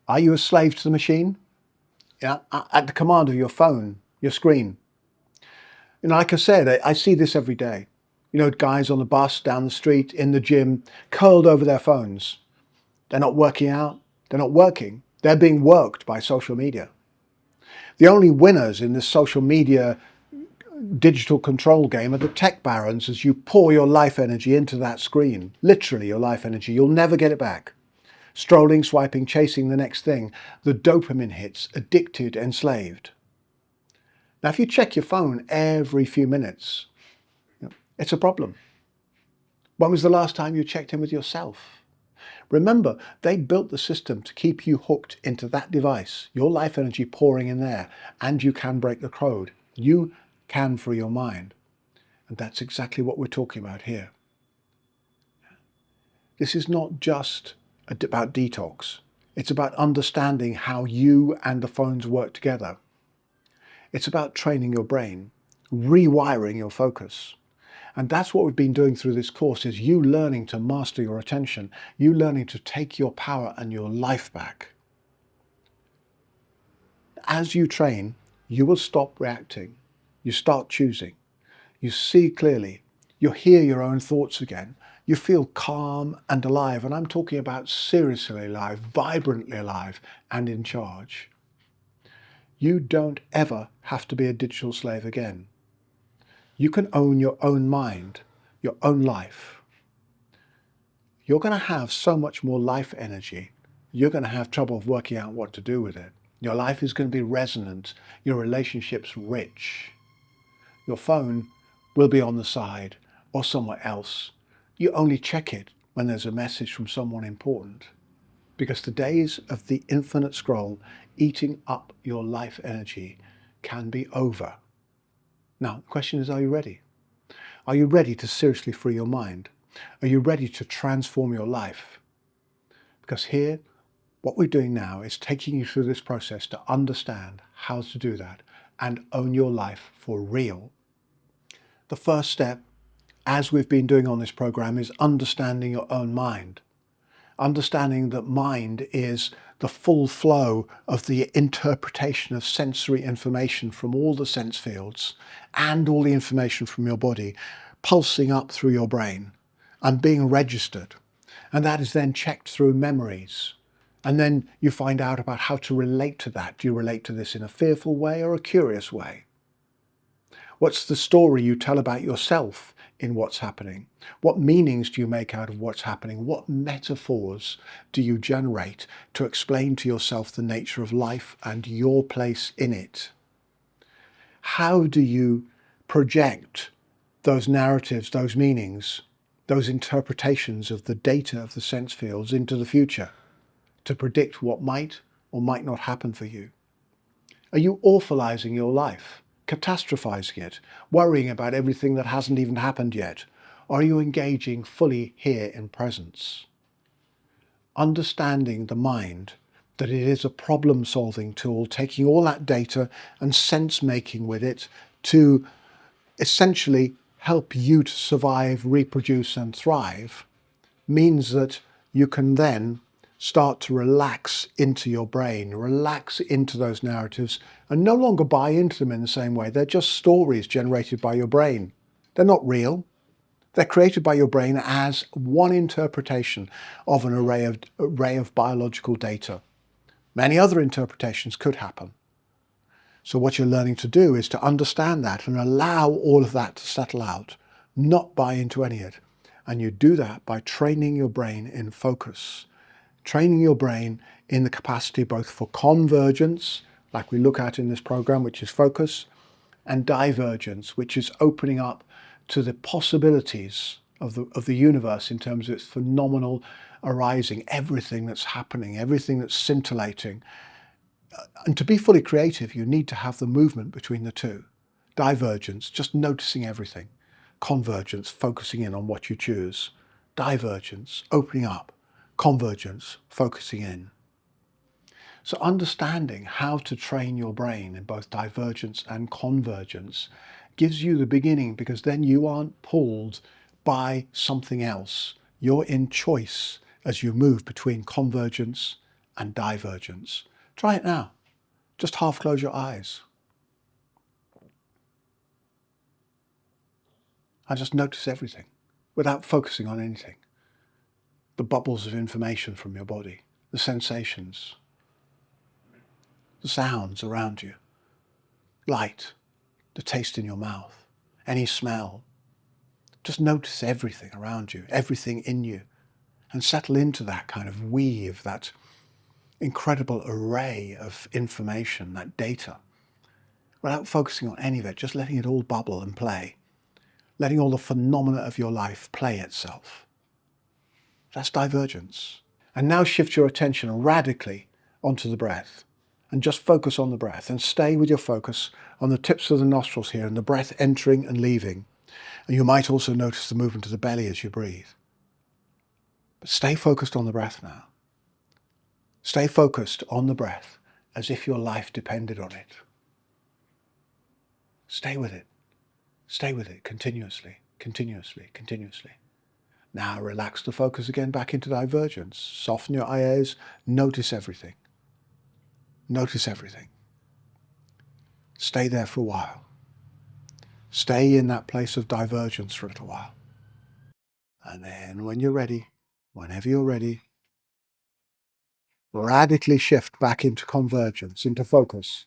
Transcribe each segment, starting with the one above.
Are you a slave to the machine? Yeah, at the command of your phone, your screen. And like I said, I see this every day. You know, guys on the bus, down the street, in the gym, curled over their phones. They're not working out. They're not working. They're being worked by social media. The only winners in this social media digital control game are the tech barons as you pour your life energy into that screen. Literally your life energy. You'll never get it back. Strolling, swiping, chasing the next thing. The dopamine hits, addicted, enslaved. Now, if you check your phone every few minutes, it's a problem. When was the last time you checked in with yourself? Remember, they built the system to keep you hooked into that device, your life energy pouring in there, and you can break the code. You can free your mind. And that's exactly what we're talking about here. This is not just about detox. It's about understanding how you and the phones work together. It's about training your brain, rewiring your focus. And that's what we've been doing through this course, is you learning to master your attention, you learning to take your power and your life back. As you train, you will stop reacting. You start choosing. You see clearly. You hear your own thoughts again. You feel calm and alive. And I'm talking about seriously alive, vibrantly alive, and in charge. You don't ever have to be a digital slave again. You can own your own mind, your own life. You're going to have so much more life energy. You're going to have trouble working out what to do with it. Your life is going to be resonant. Your relationships rich. Your phone will be on the side or somewhere else. You only check it when there's a message from someone important. Because the days of the infinite scroll eating up your life energy can be over. Now, the question is, are you ready? Are you ready to seriously free your mind? Are you ready to transform your life? Because here, what we're doing now is taking you through this process to understand how to do that and own your life for real. The first step, as we've been doing on this program, is understanding your own mind. Understanding that mind is the full flow of the interpretation of sensory information from all the sense fields and all the information from your body pulsing up through your brain and being registered. And that is then checked through memories. And then you find out about how to relate to that. Do you relate to this in a fearful way or a curious way? What's the story you tell about yourself in what's happening? What meanings do you make out of what's happening? What metaphors do you generate to explain to yourself the nature of life and your place in it? How do you project those narratives, those meanings, those interpretations of the data of the sense fields into the future to predict what might or might not happen for you? Are you awfulizing your life? Catastrophizing it, worrying about everything that hasn't even happened yet? Or are you engaging fully here in presence? Understanding the mind, that it is a problem-solving tool, taking all that data and sense-making with it to essentially help you to survive, reproduce and thrive, means that you can then start to relax into your brain, relax into those narratives and no longer buy into them in the same way. They're just stories generated by your brain. They're not real. They're created by your brain as one interpretation of an array of biological data. Many other interpretations could happen. So what you're learning to do is to understand that and allow all of that to settle out, not buy into any of it. And you do that by training your brain in focus. Training your brain in the capacity both for convergence, like we look at in this program, which is focus, and divergence, which is opening up to the possibilities of the universe in terms of its phenomenal arising, everything that's happening, everything that's scintillating. And to be fully creative, you need to have the movement between the two. Divergence, just noticing everything. Convergence, focusing in on what you choose. Divergence, opening up. Convergence, focusing in. So understanding how to train your brain in both divergence and convergence gives you the beginning, because then you aren't pulled by something else. You're in choice as you move between convergence and divergence. Try it now. Just half close your eyes. And just notice everything without focusing on anything. The bubbles of information from your body, the sensations, the sounds around you, light, the taste in your mouth, any smell. Just notice everything around you, everything in you, and settle into that kind of weave, that incredible array of information, that data, without focusing on any of it, just letting it all bubble and play, letting all the phenomena of your life play itself. That's divergence. And now shift your attention radically onto the breath and just focus on the breath and stay with your focus on the tips of the nostrils here and the breath entering and leaving. And you might also notice the movement of the belly as you breathe. But stay focused on the breath now. Stay focused on the breath as if your life depended on it. Stay with it. Stay with it continuously, continuously, continuously. Now relax the focus again back into divergence. Soften your eyes. Notice everything. Notice everything. Stay there for a while. Stay in that place of divergence for a little while. And then when you're ready, whenever you're ready, radically shift back into convergence, into focus.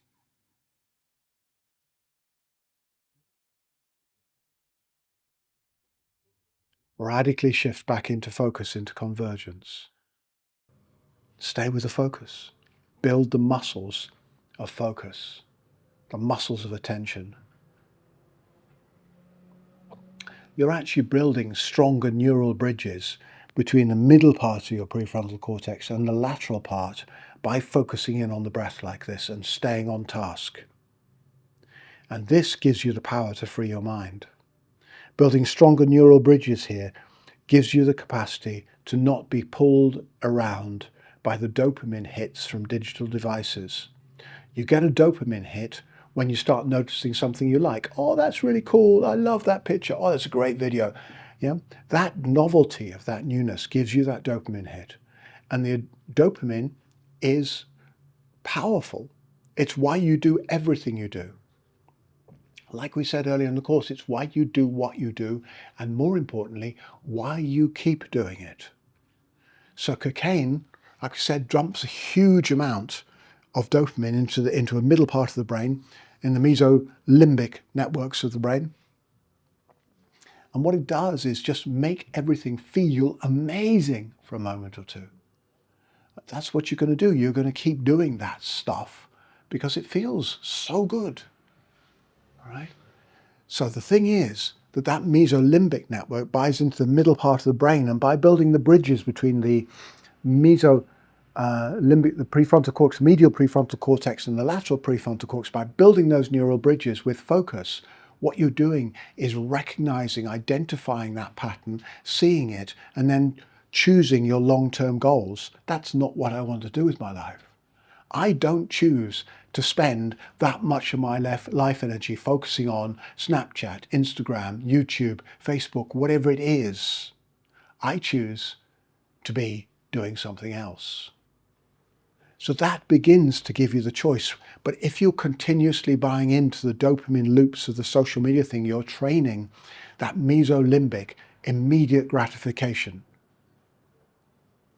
Radically shift back into focus, into convergence. Stay with the focus. Build the muscles of focus, the muscles of attention. You're actually building stronger neural bridges between the middle part of your prefrontal cortex and the lateral part by focusing in on the breath like this and staying on task. And this gives you the power to free your mind. Building stronger neural bridges here gives you the capacity to not be pulled around by the dopamine hits from digital devices. You get a dopamine hit when you start noticing something you like. Oh, that's really cool. I love that picture. Oh, that's a great video. Yeah, that novelty of that newness gives you that dopamine hit. And the dopamine is powerful. It's why you do everything you do. Like we said earlier in the course, it's why you do what you do, and more importantly, why you keep doing it. So cocaine, like I said, dumps a huge amount of dopamine into a middle part of the brain, in the Mesolimbic networks of the brain. And what it does is just make everything feel amazing for a moment or two. That's what you're going to do. You're going to keep doing that stuff because it feels so good. All right? So the thing is that mesolimbic network buys into the middle part of the brain, and by building the bridges between the mesolimbic, the prefrontal cortex, medial prefrontal cortex and the lateral prefrontal cortex, by building those neural bridges with focus, what you're doing is recognizing, identifying that pattern, seeing it, and then choosing your long-term goals. That's not what I want to do with my life. I don't choose to spend that much of my life energy focusing on Snapchat, Instagram, YouTube, Facebook, whatever it is. I choose to be doing something else. So that begins to give you the choice. But if you're continuously buying into the dopamine loops of the social media thing, you're training that mesolimbic immediate gratification.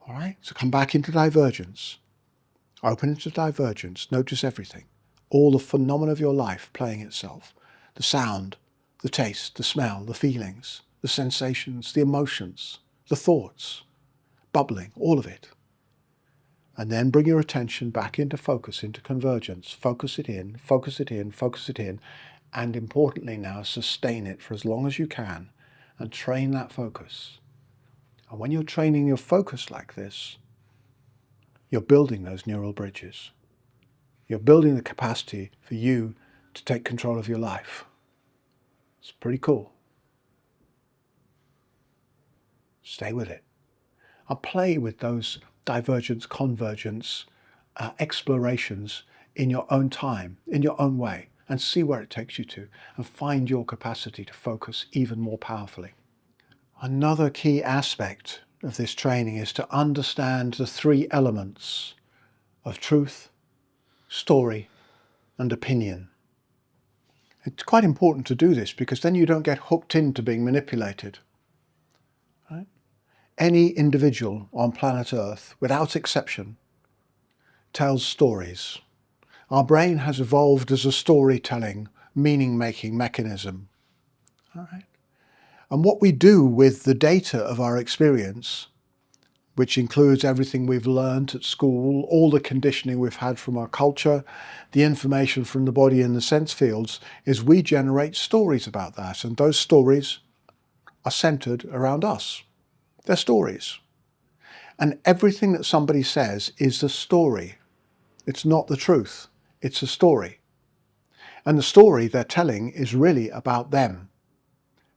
All right, so come back into divergence. Open into divergence, notice everything, all the phenomena of your life playing itself, the sound, the taste, the smell, the feelings, the sensations, the emotions, the thoughts, bubbling, all of it. And then bring your attention back into focus, into convergence. Focus it in, focus it in, focus it in, and importantly now, sustain it for as long as you can and train that focus. And when you're training your focus like this, you're building those neural bridges. You're building the capacity for you to take control of your life. It's pretty cool. Stay with it. I'll play with those divergence, convergence explorations in your own time, in your own way, and see where it takes you to, and find your capacity to focus even more powerfully. Another key aspect of this training is to understand the three elements of truth, story, and opinion. It's quite important to do this because then you don't get hooked into being manipulated. Right? Any individual on planet Earth, without exception, tells stories. Our brain has evolved as a storytelling, meaning-making mechanism. All right? And what we do with the data of our experience, which includes everything we've learned at school, all the conditioning we've had from our culture, the information from the body and the sense fields, is we generate stories about that. And those stories are centered around us. They're stories. And everything that somebody says is a story. It's not the truth. It's a story. And the story they're telling is really about them.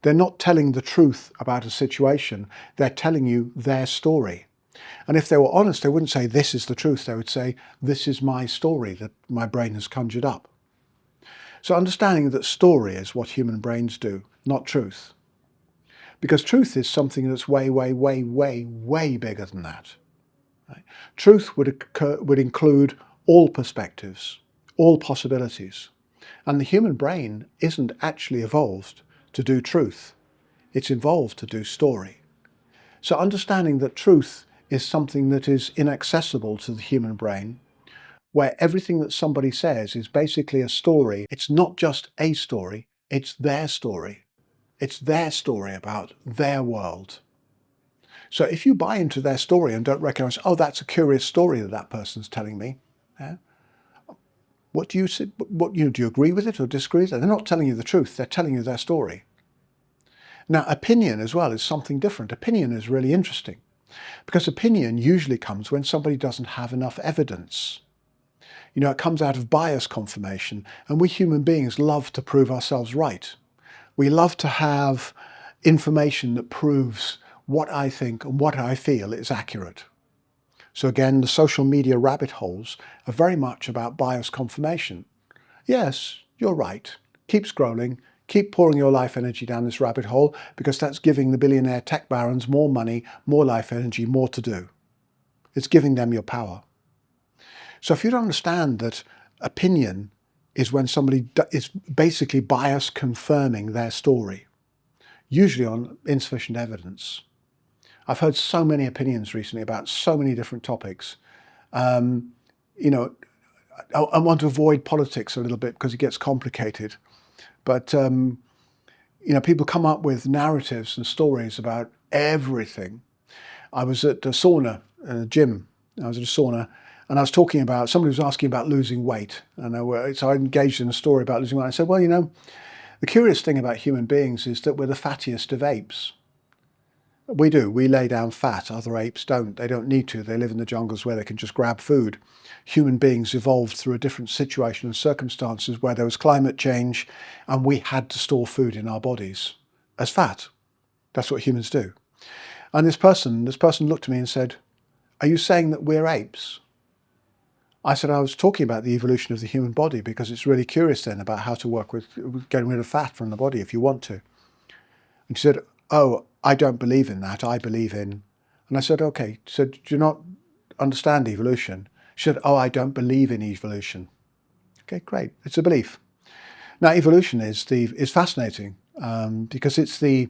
They're not telling the truth about a situation. They're telling you their story. And if they were honest, they wouldn't say, this is the truth. They would say, this is my story that my brain has conjured up. So understanding that story is what human brains do, not truth. Because truth is something that's way, way, way, way, way bigger than that. Right? Truth would include all perspectives, all possibilities. And the human brain isn't actually evolved to do truth. It's evolved to do story. So understanding that truth is something that is inaccessible to the human brain, where everything that somebody says is basically a story. It's not just a story, it's their story. It's their story about their world. So if you buy into their story and don't recognize, oh, that's a curious story that that person's telling me, yeah, what do you say? Do you agree with it or disagree with it? They're not telling you the truth, they're telling you their story. Now, opinion as well is something different. Opinion is really interesting because opinion usually comes when somebody doesn't have enough evidence. It comes out of bias confirmation, and we human beings love to prove ourselves right. We love to have information that proves what I think and what I feel is accurate. So again, the social media rabbit holes are very much about bias confirmation. Yes, you're right. Keep scrolling. Keep pouring your life energy down this rabbit hole because that's giving the billionaire tech barons more money, more life energy, more to do. It's giving them your power. So if you don't understand that opinion is when somebody is basically bias confirming their story, usually on insufficient evidence. I've heard so many opinions recently about so many different topics. I want to avoid politics a little bit because it gets complicated. But, people come up with narratives and stories about everything. I was at a sauna, a gym. I was at a sauna and I was talking about, somebody was asking about losing weight. So I engaged in a story about losing weight. I said, well, the curious thing about human beings is that we're the fattiest of apes. We do. We lay down fat. Other apes don't. They don't need to. They live in the jungles where they can just grab food. Human beings evolved through a different situation and circumstances where there was climate change and we had to store food in our bodies as fat. That's what humans do. And this person looked at me and said, are you saying that we're apes? I said, I was talking about the evolution of the human body because it's really curious then about how to work with getting rid of fat from the body if you want to. And she said, oh, I don't believe in that. I believe in... And I said, okay. So do you not understand evolution? She said, oh, I don't believe in evolution. Okay, great. It's a belief. Now, evolution is fascinating because it's the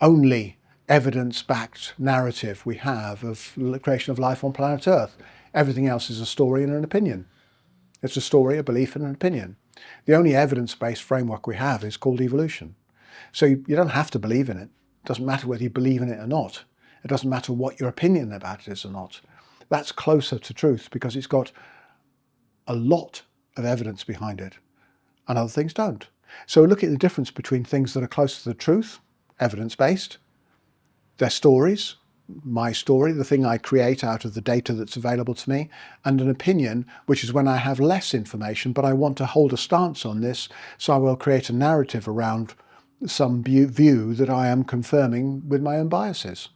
only evidence-backed narrative we have of the creation of life on planet Earth. Everything else is a story and an opinion. It's a story, a belief, and an opinion. The only evidence-based framework we have is called evolution. So you don't have to believe in it. It doesn't matter whether you believe in it or not. It doesn't matter what your opinion about it is or not. That's closer to truth because it's got a lot of evidence behind it and other things don't. So look at the difference between things that are close to the truth, evidence-based, their stories, my story, the thing I create out of the data that's available to me, and an opinion, which is when I have less information, but I want to hold a stance on this, so I will create a narrative around some view that I am confirming with my own biases.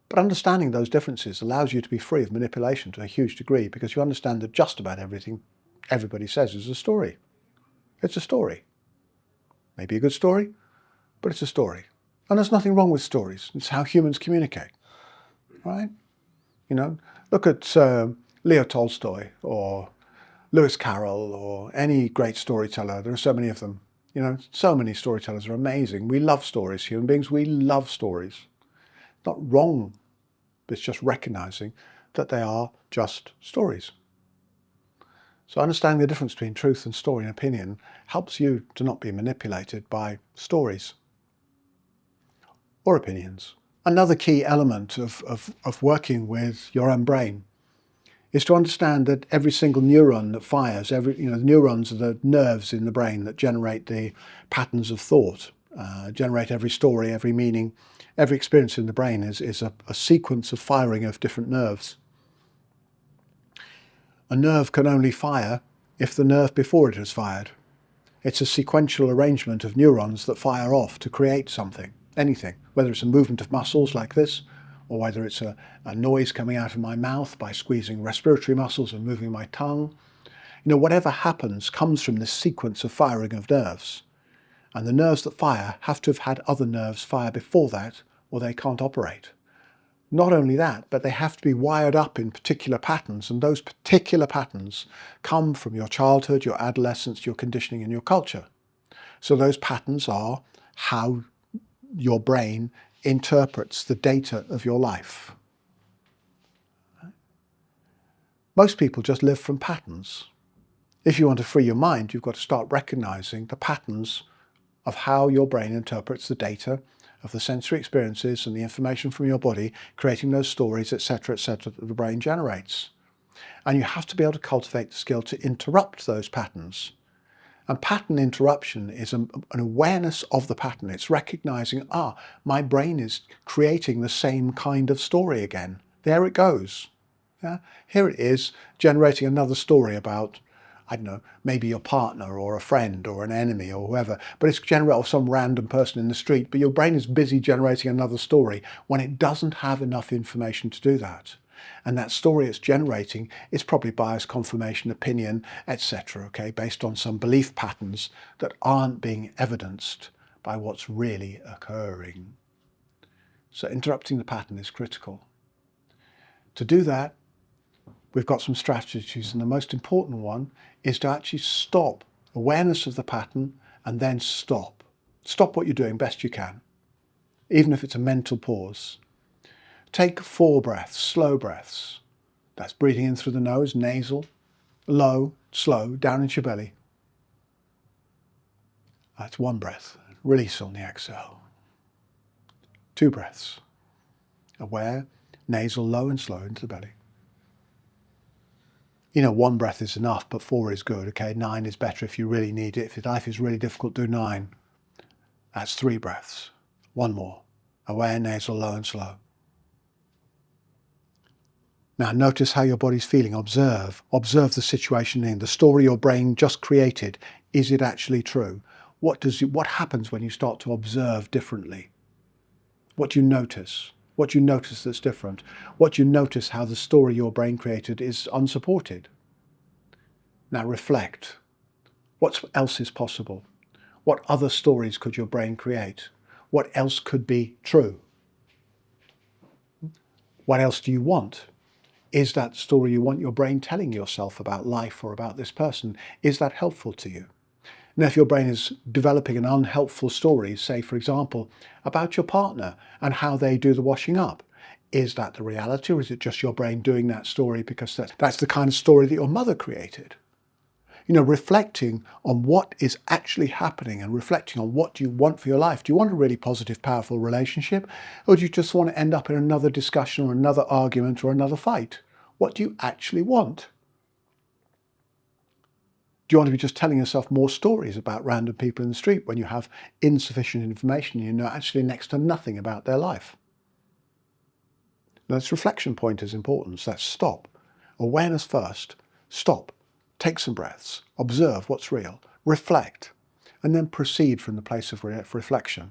But understanding those differences allows you to be free of manipulation to a huge degree because you understand that just about everything everybody says is a story. It's a story. Maybe a good story, but it's a story. And there's nothing wrong with stories. It's how humans communicate, right? Look at Leo Tolstoy or Lewis Carroll or any great storyteller. There are so many of them. You know, so many storytellers are amazing. We love stories, human beings. We love stories. Not wrong, but it's just recognizing that they are just stories. So understanding the difference between truth and story and opinion helps you to not be manipulated by stories or opinions. Another key element of working with your own brain is to understand that every single neuron that fires, the neurons are the nerves in the brain that generate the patterns of thought, generate every story, every meaning, every experience in the brain is a sequence of firing of different nerves. A nerve can only fire if the nerve before it has fired. It's a sequential arrangement of neurons that fire off to create something, anything, whether it's a movement of muscles like this, or whether it's a noise coming out of my mouth by squeezing respiratory muscles and moving my tongue. Whatever happens comes from this sequence of firing of nerves. And the nerves that fire have to have had other nerves fire before that, or they can't operate. Not only that, but they have to be wired up in particular patterns, and those particular patterns come from your childhood, your adolescence, your conditioning, and your culture. So those patterns are how your brain interprets the data of your life. Most people just live from patterns. If you want to free your mind, you've got to start recognizing the patterns of how your brain interprets the data of the sensory experiences and the information from your body, creating those stories, etc., that the brain generates. And you have to be able to cultivate the skill to interrupt those patterns. And pattern interruption is an awareness of the pattern. It's recognizing, my brain is creating the same kind of story again. There it goes. Yeah? Here it is, generating another story about, I don't know, maybe your partner or a friend or an enemy or whoever, but it's generated of some random person in the street, but your brain is busy generating another story when it doesn't have enough information to do that. And that story it's generating is probably bias, confirmation, opinion, etc., okay, based on some belief patterns that aren't being evidenced by what's really occurring. So interrupting the pattern is critical. To do that, we've got some strategies, and the most important one is to actually stop awareness of the pattern and then stop. Stop what you're doing best you can, even if it's a mental pause. Take 4 breaths, slow breaths. That's breathing in through the nose, nasal, low, slow, down into your belly. That's 1 breath. Release on the exhale. 2 breaths. Aware, nasal, low and slow into the belly. 1 breath is enough, but 4 is good, okay? 9 is better if you really need it. If your life is really difficult, do 9. That's 3 breaths. 1 more. Aware, nasal, low and slow. Now notice how your body's feeling. Observe the situation in the story your brain just created. Is it actually true? What happens when you start to observe differently? What do you notice? What do you notice that's different? What do you notice how the story your brain created is unsupported? Now reflect. What else is possible? What other stories could your brain create? What else could be true? What else do you want? Is that story you want your brain telling yourself about life or about this person? Is that helpful to you? Now, if your brain is developing an unhelpful story, say, for example, about your partner and how they do the washing up, is that the reality, or is it just your brain doing that story because that's the kind of story that your mother created? Reflecting on what is actually happening and reflecting on what you want for your life. Do you want a really positive, powerful relationship? Or do you just want to end up in another discussion or another argument or another fight? What do you actually want? Do you want to be just telling yourself more stories about random people in the street when you have insufficient information and you know actually next to nothing about their life? Now, this reflection point is important. So that's stop. Awareness first. Stop. Take some breaths. Observe what's real. Reflect. And then proceed from the place of reflection.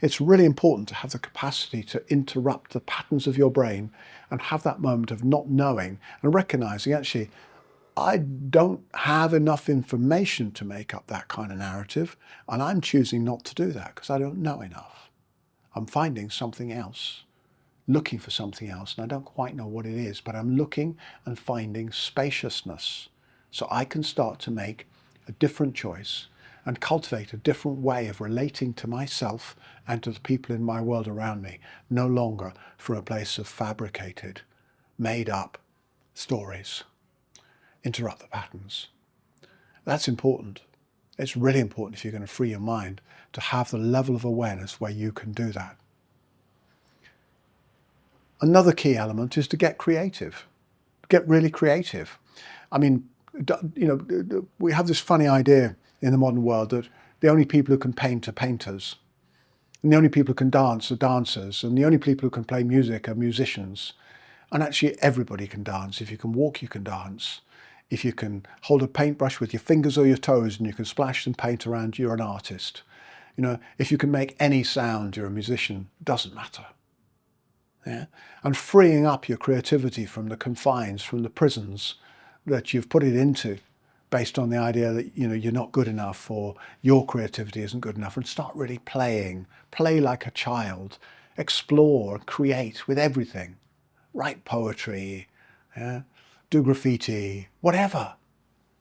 It's really important to have the capacity to interrupt the patterns of your brain and have that moment of not knowing and recognizing actually, I don't have enough information to make up that kind of narrative, and I'm choosing not to do that because I don't know enough. I'm finding something else. looking for something else, and I don't quite know what it is, but I'm looking and finding spaciousness so I can start to make a different choice and cultivate a different way of relating to myself and to the people in my world around me, no longer from a place of fabricated, made up stories. Interrupt the patterns. That's important. It's really important if you're going to free your mind to have the level of awareness where you can do that. Another key element is to get creative. Get really creative. I mean, we have this funny idea in the modern world that the only people who can paint are painters, and the only people who can dance are dancers, and the only people who can play music are musicians. And actually everybody can dance. If you can walk, you can dance. If you can hold a paintbrush with your fingers or your toes and you can splash some paint around, you're an artist. If you can make any sound, you're a musician. It doesn't matter. Yeah? And freeing up your creativity from the confines, from the prisons that you've put it into, based on the idea that you're not good enough or your creativity isn't good enough, and start really playing. Play like a child. Explore, create with everything. Write poetry, yeah? Do graffiti, whatever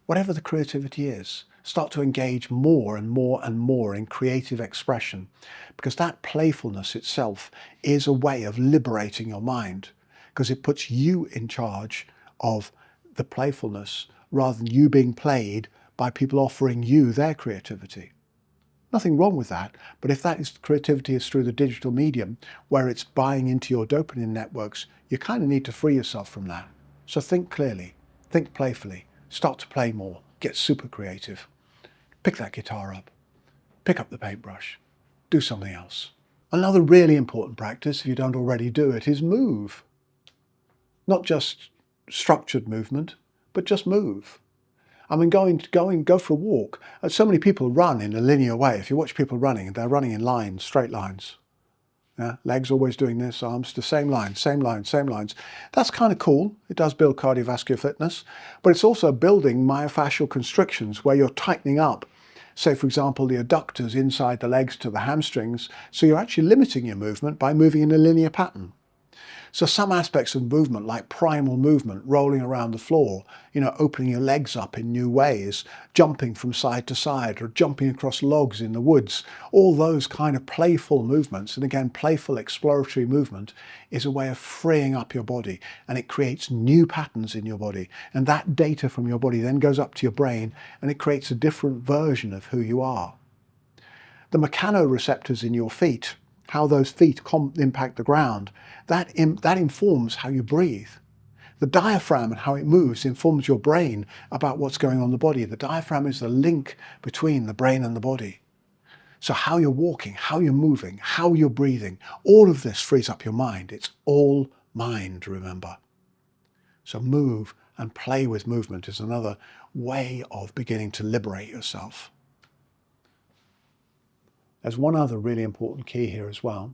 the creativity is. Start to engage more and more and more in creative expression, because that playfulness itself is a way of liberating your mind, because it puts you in charge of the playfulness rather than you being played by people offering you their creativity. Nothing wrong with that, but if creativity is through the digital medium where it's buying into your dopamine networks, you kind of need to free yourself from that. So think clearly, think playfully, start to play more, get super creative. Pick that guitar up, pick up the paintbrush, do something else. Another really important practice, if you don't already do it, is move. Not just structured movement, but just move. I mean, go for a walk. So many people run in a linear way. If you watch people running, they're running in lines, straight lines. Yeah? Legs always doing this, arms the same line, same line, same lines. That's kind of cool. It does build cardiovascular fitness, but it's also building myofascial constrictions where you're tightening up, say for example, the adductors inside the legs to the hamstrings. So you're actually limiting your movement by moving in a linear pattern. So some aspects of movement, like primal movement, rolling around the floor, opening your legs up in new ways, jumping from side to side, or jumping across logs in the woods, all those kind of playful movements, and again, playful exploratory movement is a way of freeing up your body, and it creates new patterns in your body. And that data from your body then goes up to your brain, and it creates a different version of who you are. The mechanoreceptors in your feet, how those feet impact the ground, that informs how you breathe. The diaphragm and how it moves informs your brain about what's going on in the body. The diaphragm is the link between the brain and the body. So how you're walking, how you're moving, how you're breathing, all of this frees up your mind. It's all mind, remember. So move and play with movement is another way of beginning to liberate yourself. There's one other really important key here as well,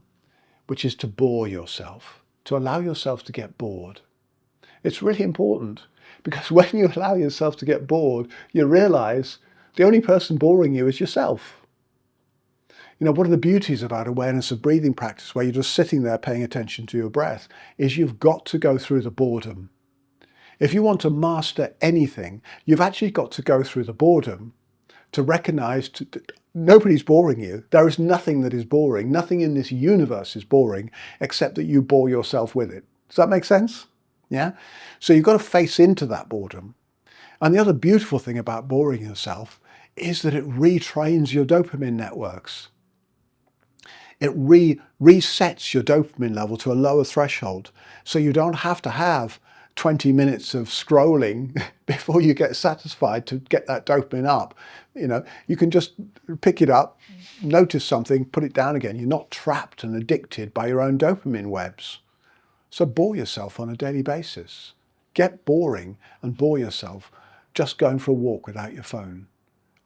which is to bore yourself, to allow yourself to get bored. It's really important, because when you allow yourself to get bored, you realize the only person boring you is yourself. One of the beauties about awareness of breathing practice, where you're just sitting there paying attention to your breath, is you've got to go through the boredom. If you want to master anything, you've actually got to go through the boredom to recognize nobody's boring you. There is nothing that is boring. Nothing in this universe is boring except that you bore yourself with it. Does that make sense? Yeah? So you've got to face into that boredom. And the other beautiful thing about boring yourself is that it retrains your dopamine networks. It resets your dopamine level to a lower threshold. So you don't have to have 20 minutes of scrolling before you get satisfied to get that dopamine up. You can just pick it up, notice something, put it down again. You're not trapped and addicted by your own dopamine webs. So bore yourself on a daily basis. Get boring and bore yourself just going for a walk without your phone.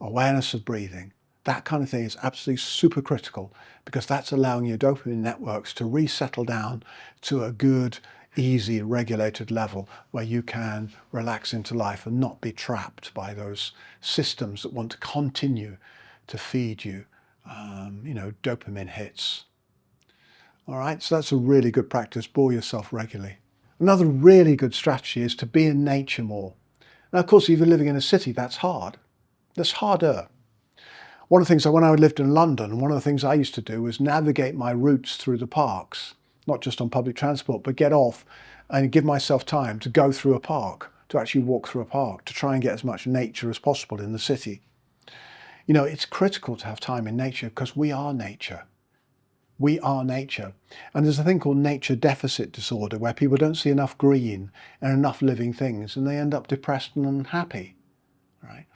Awareness of breathing. That kind of thing is absolutely super critical, because that's allowing your dopamine networks to resettle down to a good, easy, regulated level where you can relax into life and not be trapped by those systems that want to continue to feed you, dopamine hits. All right, so that's a really good practice. Bore yourself regularly. Another really good strategy is to be in nature more. Now, of course, if you're living in a city, that's hard. That's harder. One of the things, when I lived in London, one of the things I used to do was navigate my routes through the parks, not just on public transport, but get off and give myself time to go through a park, to actually walk through a park, to try and get as much nature as possible in the city. You know, it's critical to have time in nature because we are nature. We are nature. And there's a thing called nature deficit disorder where people don't see enough green and enough living things and they end up depressed and unhappy, right?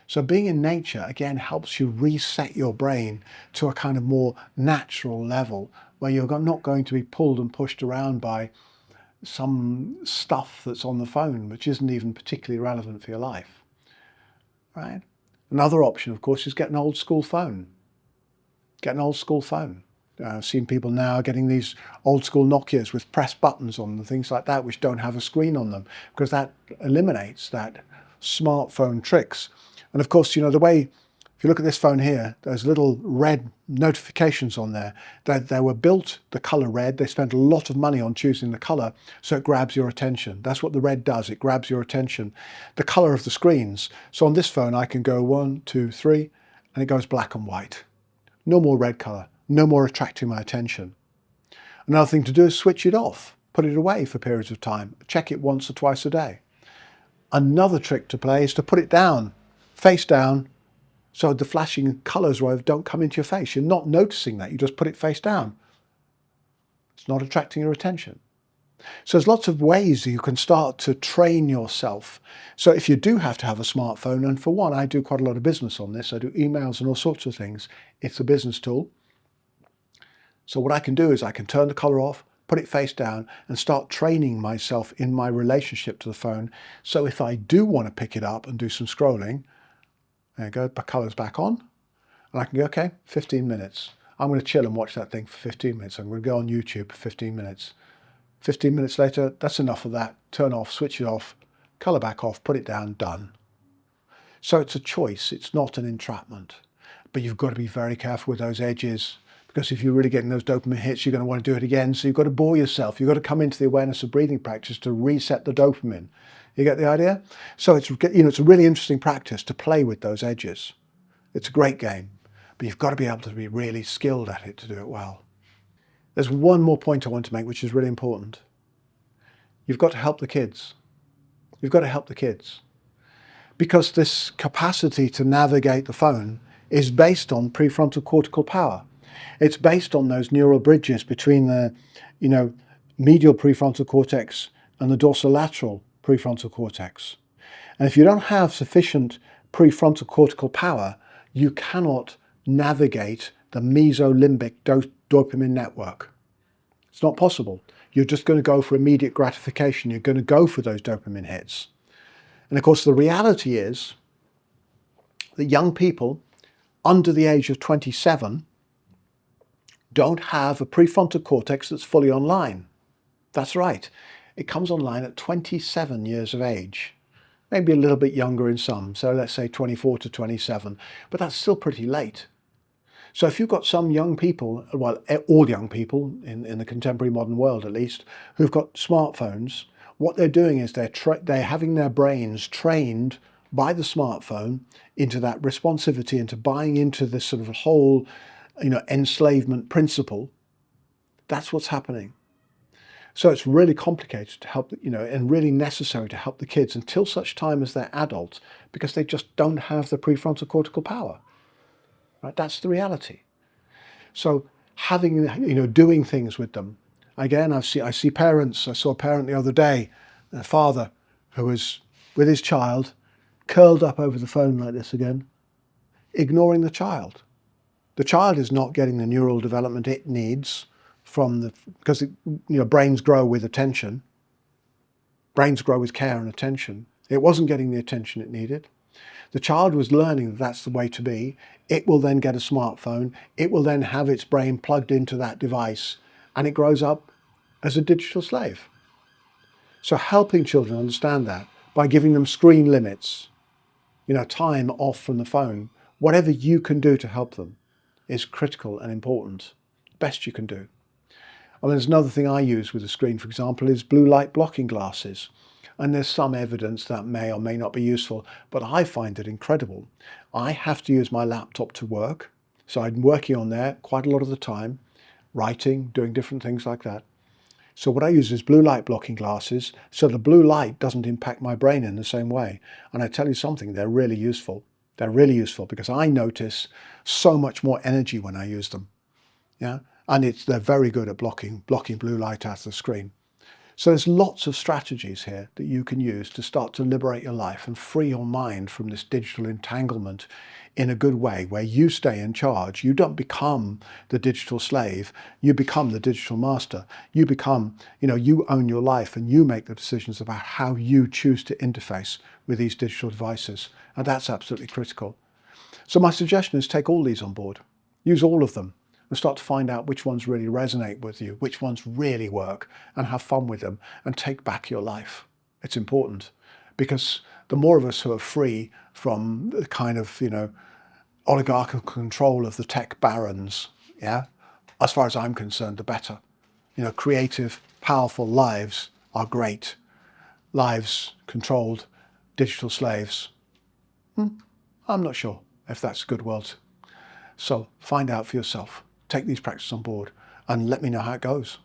So being in nature, again, helps you reset your brain to a kind of more natural level where you're not going to be pulled and pushed around by some stuff that's on the phone, which isn't even particularly relevant for your life, right? Another option, of course, is get an old school phone. Get an old school phone. I've seen people now getting these old school Nokias with press buttons on them, things like that, which don't have a screen on them, because that eliminates that smartphone tricks. And of course, you know, the way, if you look at this phone here, there's little red notifications on there. They were built the color red. They spent a lot of money on choosing the color, so it grabs your attention. That's what the red does. It grabs your attention. The color of the screens. So on this phone, I can go 1, 2, 3, and it goes black and white. No more red color. No more attracting my attention. Another thing to do is switch it off. Put it away for periods of time. Check it once or twice a day. Another trick to play is to put it down, face down, so the flashing colours don't come into your face. You're not noticing that. You just put it face down. It's not attracting your attention. So there's lots of ways you can start to train yourself. So if you do have to have a smartphone, and for one, I do quite a lot of business on this. I do emails and all sorts of things. It's a business tool. So what I can do is I can turn the colour off, put it face down, and start training myself in my relationship to the phone. So if I do want to pick it up and do some scrolling, there you go, the colour's back on, and I can go, okay, 15 minutes. I'm going to chill and watch that thing for 15 minutes. I'm going to go on YouTube for 15 minutes. 15 minutes later, that's enough of that. Turn off, switch it off, colour back off, put it down, done. So it's a choice. It's not an entrapment. But you've got to be very careful with those edges, because if you're really getting those dopamine hits, you're going to want to do it again. So you've got to bore yourself. You've got to come into the awareness of breathing practice to reset the dopamine. You get the idea? So it's, you know, it's a really interesting practice to play with those edges. It's a great game, but you've got to be able to be really skilled at it to do it well. There's one more point I want to make, which is really important. You've got to help the kids. You've got to help the kids. Because this capacity to navigate the phone is based on prefrontal cortical power. It's based on those neural bridges between the, you know, medial prefrontal cortex and the dorsolateral prefrontal cortex. And if you don't have sufficient prefrontal cortical power, you cannot navigate the Mesolimbic dopamine network. It's not possible. You're just going to go for immediate gratification. You're going to go for those dopamine hits. And of course, the reality is that young people under the age of 27 don't have a prefrontal cortex that's fully online. That's right. It comes online at 27 years of age. Maybe a little bit younger in some, so let's say 24 to 27, but that's still pretty late. So if you've got some young people, well, all young people in the contemporary modern world at least, who've got smartphones, what they're doing is they're having their brains trained by the smartphone into that responsivity, into buying into this sort of whole, you know, enslavement principle. That's what's happening. So it's really complicated to help, you know, and really necessary to help the kids until such time as they're adults, because they just don't have the prefrontal cortical power. Right? That's the reality. So having, you know, doing things with them. Again, I see parents. I saw a parent the other day, a father who was with his child, curled up over the phone like this again, ignoring the child. The child is not getting the neural development it needs because brains grow with attention. Brains grow with care and attention. It wasn't getting the attention it needed. The child was learning that that's the way to be. It will then get a smartphone. It will then have its brain plugged into that device, and it grows up as a digital slave. So helping children understand that by giving them screen limits, you know, time off from the phone, whatever you can do to help them is critical and important. Best you can do. I mean, there's another thing I use with the screen, for example, is blue light blocking glasses. And there's some evidence that may or may not be useful, but I find it incredible. I have to use my laptop to work, so I'm working on there quite a lot of the time, writing, doing different things like that. So what I use is blue light blocking glasses, so the blue light doesn't impact my brain in the same way. And I tell you something, they're really useful. They're really useful because I notice so much more energy when I use them. Yeah, and they're very good at blocking blue light out of the screen. So there's lots of strategies here that you can use to start to liberate your life and free your mind from this digital entanglement in a good way, where you stay in charge. You don't become the digital slave, you become the digital master. You become, you own your life and you make the decisions about how you choose to interface with these digital devices. And that's absolutely critical. So my suggestion is take all these on board, use all of them, and start to find out which ones really resonate with you, which ones really work, and have fun with them and take back your life. It's important because the more of us who are free from the kind of, oligarchical control of the tech barons, yeah, as far as I'm concerned, the better. Creative, powerful lives are great. Lives controlled, digital slaves. I'm not sure if that's a good world. So find out for yourself. Take these practices on board and let me know how it goes.